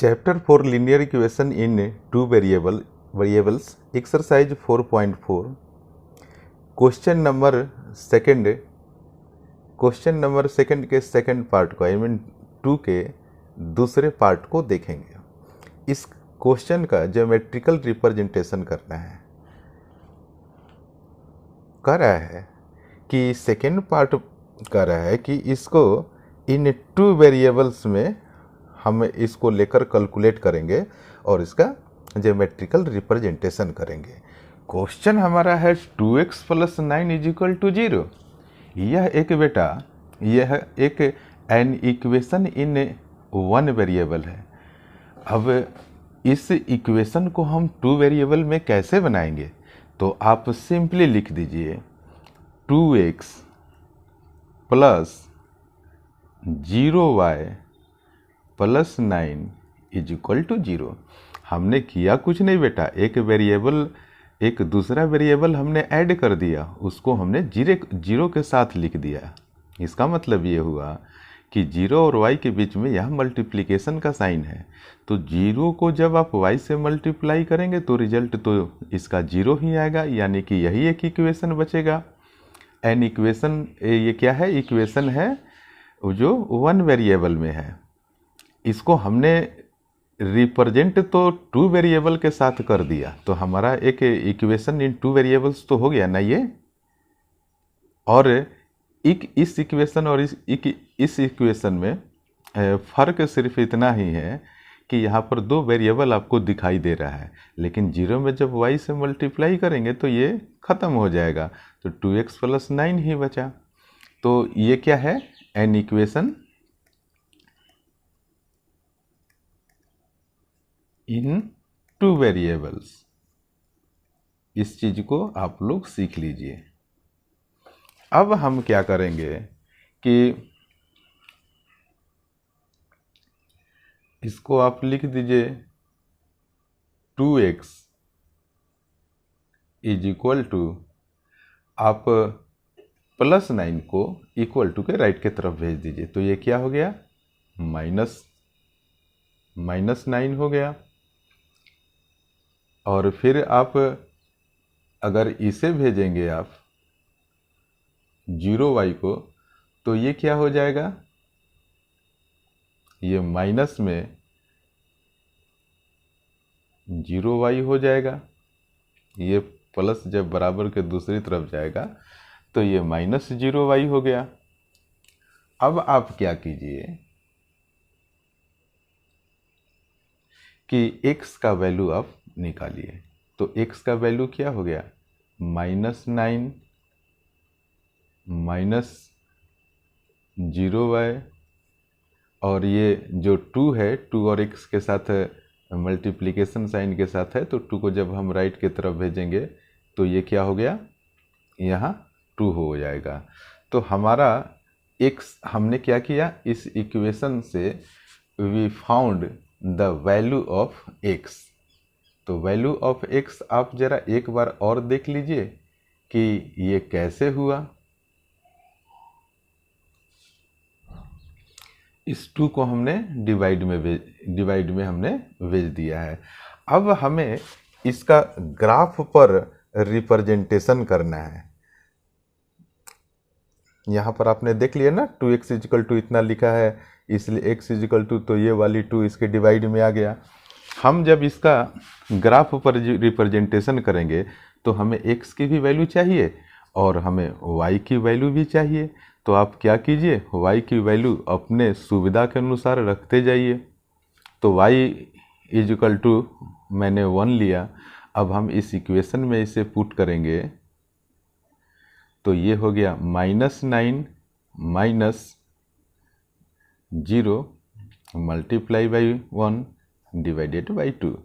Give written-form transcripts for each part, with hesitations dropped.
Chapter 4 Linear Equation in Two Variables Exercise 4.4 question number second के second part को I mean 2 के दूसरे part को देखेंगे। इस क्वेश्चन का ज्योमेट्रिकल रिप्रेजेंटेशन करना है। कह रहा है कि सेकंड पार्ट कह रहा है कि इसको इन 2 वेरिएबल्स में हम इसको लेकर कैलकुलेट करेंगे और इसका ज्योमेट्रिकल रिप्रेजेंटेशन करेंगे। क्वेश्चन हमारा है 2x + 9 = 0। यह एक एन इक्वेशन इन 1 वेरिएबल है। अब इस इक्वेशन को हम 2 वेरिएबल में कैसे बनाएंगे, तो आप सिंपली लिख दीजिए 2x + 0y + 9 = 0। हमने किया कुछ नहीं बेटा, एक दूसरा वेरिएबल हमने ऐड कर दिया, उसको हमने जीरो के साथ लिख दिया। इसका मतलब ये हुआ कि 0 और y के बीच में यह मल्टीप्लिकेशन का साइन है। तो 0 को जब आप y से मल्टीप्लाई करेंगे तो रिजल्ट तो इसका 0 ही आएगा, यानी कि यही एक इक्वेशन बचेगा। एन इक्वेशन ये क्या है? इक्वेशन है जो 1 वेरिएबल में है। इसको हमने रिप्रेजेंट तो 2 वेरिएबल के साथ कर दिया, तो हमारा एक इक्वेशन इन 2 वेरिएबल्स तो हो गया ना ये। और इस इक्वेशन और इस इक्वेशन में फ़र्क सिर्फ इतना ही है कि यहाँ पर 2 वेरिएबल आपको दिखाई दे रहा है, लेकिन 0 में जब y से मल्टीप्लाई करेंगे तो ये ख़त्म हो जाएगा, तो 2x + 9 ही बचा। तो ये क्या है? An equation in 2 variables. इस चीज़ को आप लोग सीख लीजिए। अब हम क्या करेंगे कि इसको आप लिख दीजिए 2x = आप +9 को = के राइट के तरफ भेज दीजिए। तो ये क्या हो गया? -9 हो गया। और फिर आप अगर इसे भेजेंगे आप 0y को, तो ये क्या हो जाएगा? ये माइनस में 0y हो जाएगा। ये प्लस जब बराबर के दूसरी तरफ जाएगा तो ये -0y हो गया। अब आप क्या कीजिए कि x का वैल्यू आप निकालिए। तो x का वैल्यू क्या हो गया? -9 -0y, और ये जो 2 है, 2 और x के साथ मल्टीप्लिकेशन साइन के साथ है, तो 2 को जब हम राइट की तरफ भेजेंगे तो ये क्या हो गया? यहाँ 2 हो जाएगा। तो हमारा x हमने क्या किया? इस इक्वेशन से we found the value of x। तो वैल्यू ऑफ x आप ज़रा एक बार और देख लीजिए कि ये कैसे हुआ। इस 2 को हमने डिवाइड में हमने भेज दिया है। अब हमें इसका ग्राफ पर रिप्रेजेंटेशन करना है। यहाँ पर आपने देख लिया ना, 2x = इतना लिखा है, इसलिए x = तो ये वाली 2 इसके डिवाइड में आ गया। हम जब इसका ग्राफ पर रिप्रेजेंटेशन करेंगे तो हमें x की भी वैल्यू चाहिए और हमें y की वैल्यू भी चाहिए। तो आप क्या कीजिए, y की वैल्यू अपने सुविधा के अनुसार रखते जाइए। तो y = मैंने 1 लिया। अब हम इस इक्वेशन में इसे पुट करेंगे तो ये हो गया -9 -0 × 1 / 2।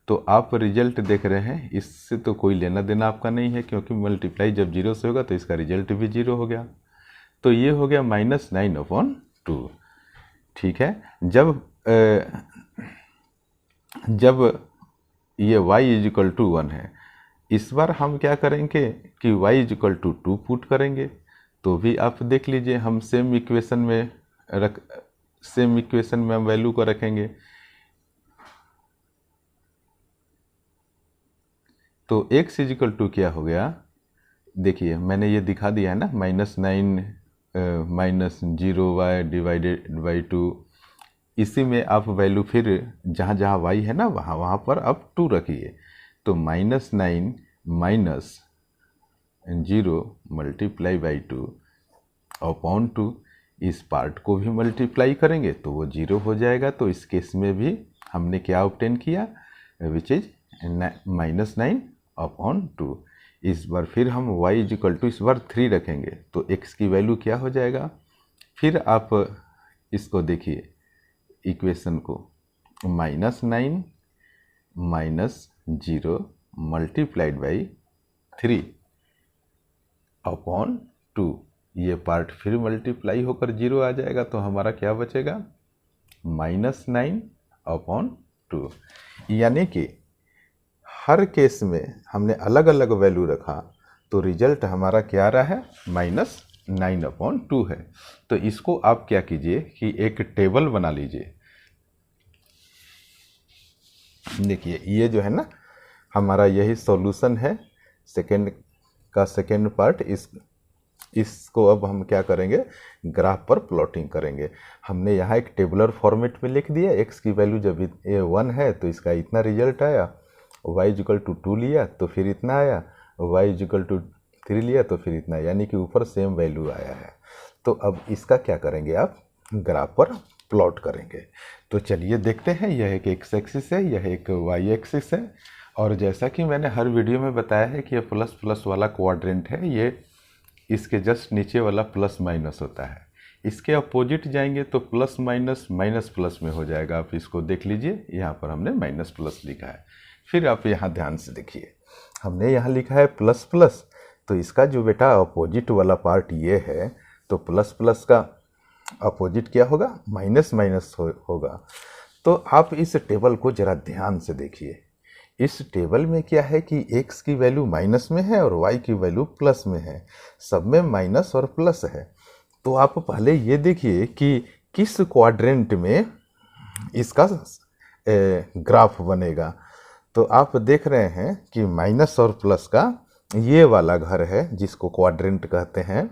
तो आप रिजल्ट देख रहे हैं, इससे तो कोई लेना देना आपका नहीं है, क्योंकि मल्टीप्लाई जब 0 से होगा तो इसका रिजल्ट भी 0 हो गया। तो ये हो गया -9/2। ठीक है। जब ये y = 1 है, इस बार हम क्या करेंगे कि y = 2 पुट करेंगे। तो भी आप देख लीजिए, हम सेम इक्वेशन में हम वैल्यू को रखेंगे। तो x इजिकल टू क्या हो गया, देखिए मैंने ये दिखा दिया है ना, -9 -0y डिवाइडेड बाई 2। इसी में आप वैल्यू फिर जहाँ जहाँ y है ना वहाँ वहाँ पर आप 2 रखिए। तो -9 -0 मल्टीप्लाई बाई 2 अपॉन 2, इस पार्ट को भी मल्टीप्लाई करेंगे तो वो 0 हो जाएगा। तो इस केस में भी हमने क्या ऑब्टेन किया, विच इज -9 अपॉन 2। इस बार फिर हम y इजिकल टू इस बार 3 रखेंगे तो x की वैल्यू क्या हो जाएगा। फिर आप इसको देखिए इक्वेशन को, -9 -0 मल्टीप्लाइड बाई 3 अपॉन 2, ये पार्ट फिर मल्टीप्लाई होकर 0 आ जाएगा। तो हमारा क्या बचेगा, -9 अपॉन 2। यानी कि हर केस में हमने अलग अलग वैल्यू रखा तो रिजल्ट हमारा क्या आ रहा है, -9 अपॉन 2 है। तो इसको आप क्या कीजिए कि एक टेबल बना लीजिए। देखिए ये जो है ना हमारा यही सॉल्यूशन है, सेकेंड पार्ट। इसको अब हम क्या करेंगे, ग्राफ पर प्लॉटिंग करेंगे। हमने यहाँ एक टेबुलर फॉर्मेट में लिख दिया, x की वैल्यू जब 1 है तो इसका इतना रिजल्ट आया, y इजिकल टू 2 लिया तो फिर इतना आया, y इजिकल टू 3 लिया तो फिर इतना, यानी कि ऊपर सेम वैल्यू आया है। तो अब इसका क्या करेंगे, आप ग्राफ पर प्लॉट करेंगे। तो चलिए देखते हैं, यह एक x एक्सिस है, यह एक y एक्सिस है। और जैसा कि मैंने हर वीडियो में बताया है कि यह प्लस प्लस वाला क्वाड्रेंट है, ये इसके जस्ट नीचे वाला प्लस माइनस होता है। इसके अपोजिट जाएंगे तो प्लस माइनस माइनस प्लस में हो जाएगा। आप इसको देख लीजिए, यहाँ पर हमने माइनस प्लस लिखा है। फिर आप यहाँ ध्यान से देखिए, हमने यहाँ लिखा है प्लस प्लस, तो इसका जो बेटा अपोजिट वाला पार्ट ये है, तो प्लस प्लस का अपोजिट क्या होगा, माइनस माइनस होगा। तो आप इस टेबल को ज़रा ध्यान से देखिए। इस टेबल में क्या है कि x की वैल्यू माइनस में है और y की वैल्यू प्लस में है, सब में माइनस और प्लस है। तो आप पहले ये देखिए कि किस क्वाड्रेंट में इसका ग्राफ बनेगा। तो आप देख रहे हैं कि माइनस और प्लस का ये वाला घर है जिसको क्वाड्रेंट कहते हैं।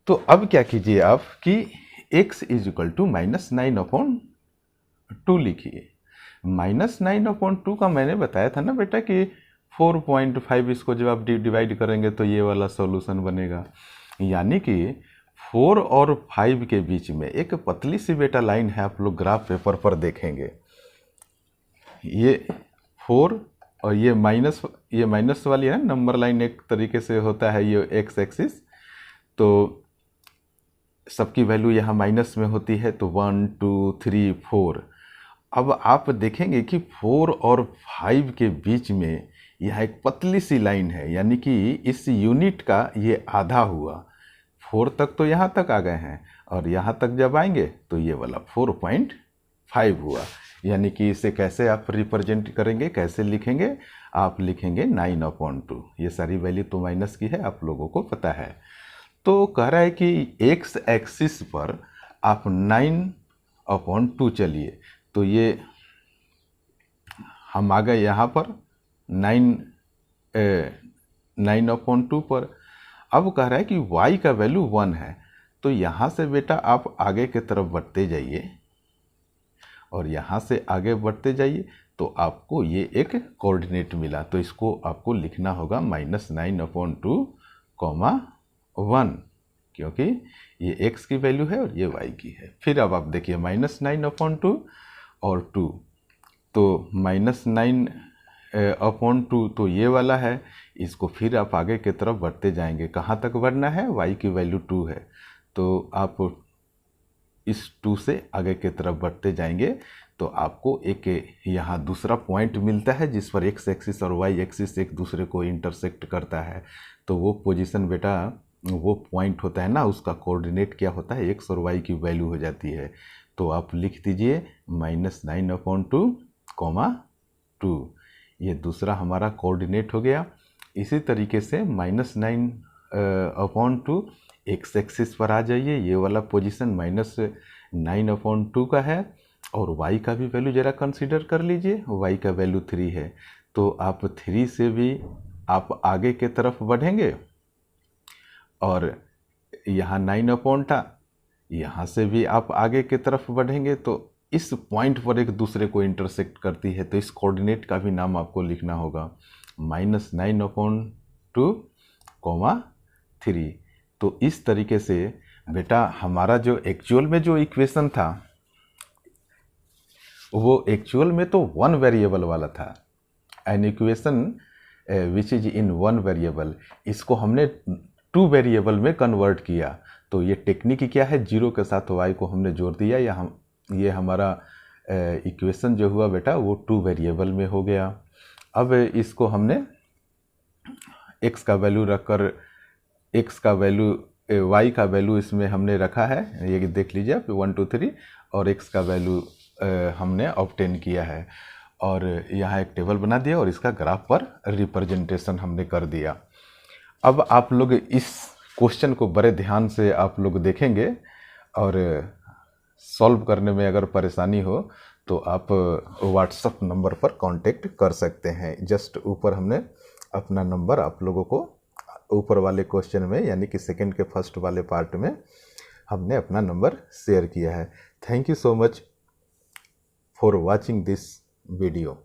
तो अब क्या कीजिए आप कि x इजिकल टू -9 अपॉन 2 लिखिए। -9 अपॉन 2 का मैंने बताया था ना बेटा कि 4.5, इसको जब आप डिवाइड करेंगे तो ये वाला सॉल्यूशन बनेगा। यानी कि 4 और 5 के बीच में एक पतली सी बेटा लाइन है, आप लोग ग्राफ पेपर पर देखेंगे। ये 4 और ये माइनस वाली है नंबर लाइन, एक तरीके से होता है ये एक्स एक्सिस। तो सबकी वैल्यू यहाँ माइनस में होती है, तो 1 2 3 4। अब आप देखेंगे कि 4 और 5 के बीच में यह एक पतली सी लाइन है, यानी कि इस यूनिट का ये आधा हुआ। 4 तक तो यहाँ तक आ गए हैं और यहाँ तक जब आएंगे तो ये वाला 4.5 हुआ। यानी कि इसे कैसे आप रिप्रेजेंट करेंगे, कैसे लिखेंगे, आप लिखेंगे 9 अपॉन 2। ये सारी वैल्यू तो माइनस की है, आप लोगों को पता है। तो कह रहा है कि एक्स एक्सिस पर आप 9 अपॉन 2 चलिए, तो ये हम आ गए यहाँ पर 9 अपॉन 2 पर। अब कह रहा है कि y का वैल्यू 1 है, तो यहाँ से बेटा आप आगे की तरफ बढ़ते जाइए और यहाँ से आगे बढ़ते जाइए तो आपको ये एक कोऑर्डिनेट मिला। तो इसको आपको लिखना होगा -9 अपॉन 2, 1, क्योंकि ये x की वैल्यू है और ये y की है। फिर अब आप देखिए -9 अपॉन 2 और 2, तो -9 अपॉन 2 तो ये वाला है। इसको फिर आप आगे की तरफ बढ़ते जाएंगे, कहाँ तक बढ़ना है, y की वैल्यू 2 है, तो आप इस 2 से आगे की तरफ बढ़ते जाएंगे तो आपको एक यहाँ दूसरा पॉइंट मिलता है जिस पर x एक्सिस और y एक्सिस एक दूसरे को इंटरसेक्ट करता है। तो वो पोजीशन बेटा, वो पॉइंट होता है ना, उसका कोऑर्डिनेट क्या होता है, x और y की वैल्यू हो जाती है। तो आप लिख दीजिए -9 अपॉन 2, 2। ये दूसरा हमारा कोऑर्डिनेट हो गया। इसी तरीके से -9 अपॉन 2 एक्स एक्सिस पर आ जाइए, ये वाला पोजीशन -9 अपॉन 2 का है। और y का भी वैल्यू ज़रा कंसीडर कर लीजिए, y का वैल्यू 3 है, तो आप 3 से भी आप आगे के तरफ बढ़ेंगे, और यहाँ 9 अपॉन था, यहाँ से भी आप आगे की तरफ बढ़ेंगे, तो इस पॉइंट पर एक दूसरे को इंटरसेक्ट करती है, तो इस कोऑर्डिनेट का भी नाम आपको लिखना होगा -9/2, 3। तो इस तरीके से बेटा हमारा जो एक्चुअल में जो इक्वेशन था वो एक्चुअल में तो 1 वेरिएबल वाला था, an equation which is in 1 variable, इसको हमने 2 वेरिएबल में कन्वर्ट किया। तो ये टेक्निक क्या है, 0 के साथ y को हमने जोड़ दिया, या ये हमारा इक्वेशन जो हुआ बेटा वो 2 वेरिएबल में हो गया। अब इसको हमने x का वैल्यू रखकर, x का वैल्यू y का वैल्यू इसमें हमने रखा है, ये देख लीजिए आप 1 2 3, और x का वैल्यू हमने ऑब्टेन किया है, और यहाँ एक टेबल बना दिया और इसका ग्राफ पर रिप्रेजेंटेशन हमने कर दिया। अब आप लोग इस क्वेश्चन को बड़े ध्यान से आप लोग देखेंगे, और सॉल्व करने में अगर परेशानी हो तो आप व्हाट्सएप नंबर पर कांटेक्ट कर सकते हैं। जस्ट ऊपर हमने अपना नंबर आप लोगों को ऊपर वाले क्वेश्चन में, यानी कि सेकंड के फर्स्ट वाले पार्ट में हमने अपना नंबर शेयर किया है। Thank you so much for watching this video.